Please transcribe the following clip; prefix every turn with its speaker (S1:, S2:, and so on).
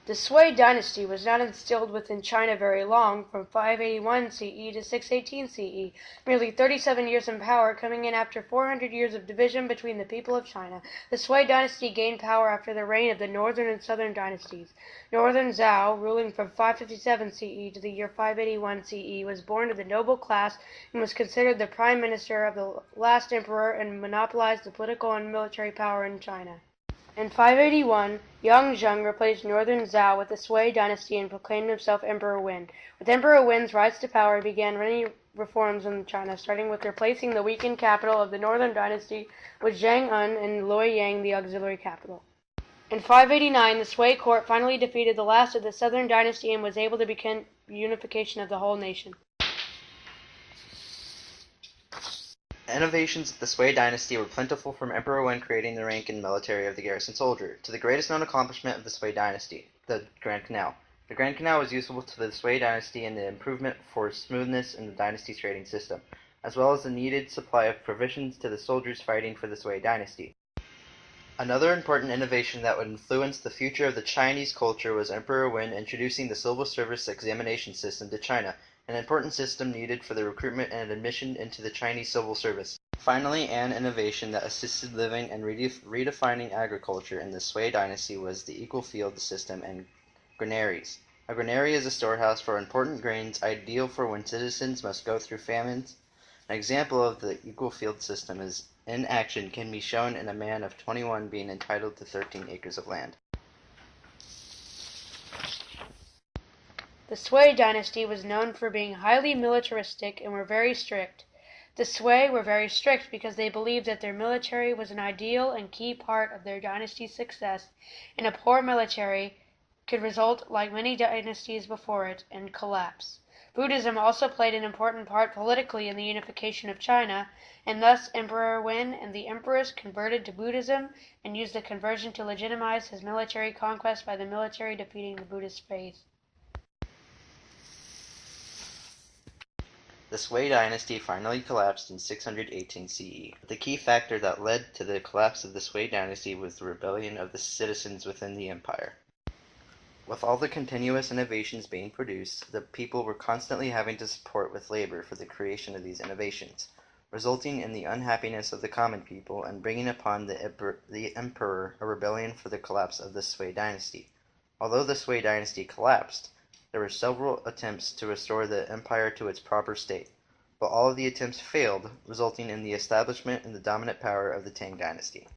S1: The Sui dynasty was not instilled within China very long, from 581 CE to 618 CE, merely 37 years in power, coming in after 400 years of division between the people of China. The Sui dynasty gained power after the reign of the northern and southern dynasties. Northern Zhao, ruling from 557 CE to the year 581 CE, was born to the noble class and was considered the prime minister of the last emperor and monopolized the political and military power in China. In 581, Yang Zheng replaced northern Zhao with the Sui dynasty and proclaimed himself Emperor Wen. With Emperor Wen's rise to power, he began many reforms in China, starting with replacing the weakened capital of the northern dynasty with Chang'an and Luoyang, the auxiliary capital. In 589, the Sui court finally defeated the last of the southern dynasty and was able to begin unification of the whole nation.
S2: Innovations of the Sui dynasty were plentiful, from Emperor Wen creating the rank and military of the garrison soldier, to the greatest known accomplishment of the Sui dynasty, the Grand Canal. The Grand Canal was useful to the Sui dynasty in the improvement for smoothness in the dynasty's trading system, as well as the needed supply of provisions to the soldiers fighting for the Sui dynasty. Another important innovation that would influence the future of the Chinese culture was Emperor Wen introducing the civil service examination system to China, an important system needed for the recruitment and admission into the Chinese civil service. Finally, an innovation that assisted living and redefining agriculture in the Sui dynasty was the equal field system and granaries. A granary is a storehouse for important grains, ideal for when citizens must go through famines. An example of the equal field system is in action can be shown in a man of 21 being entitled to 13 acres of land.
S1: The Sui dynasty was known for being highly militaristic and were very strict. The Sui were very strict because they believed that their military was an ideal and key part of their dynasty's success, and a poor military could result, like many dynasties before it, in collapse. Buddhism also played an important part politically in the unification of China, and thus Emperor Wen and the empress converted to Buddhism and used the conversion to legitimize his military conquest by the military defeating the Buddhist faith.
S2: The Sui dynasty finally collapsed in 618 CE. The key factor that led to the collapse of the Sui dynasty was the rebellion of the citizens within the empire. With all the continuous innovations being produced, the people were constantly having to support with labor for the creation of these innovations, resulting in the unhappiness of the common people and bringing upon the emperor a rebellion for the collapse of the Sui dynasty. Although the Sui dynasty collapsed, there were several attempts to restore the empire to its proper state, but all of the attempts failed, resulting in the establishment and the dominant power of the Tang dynasty.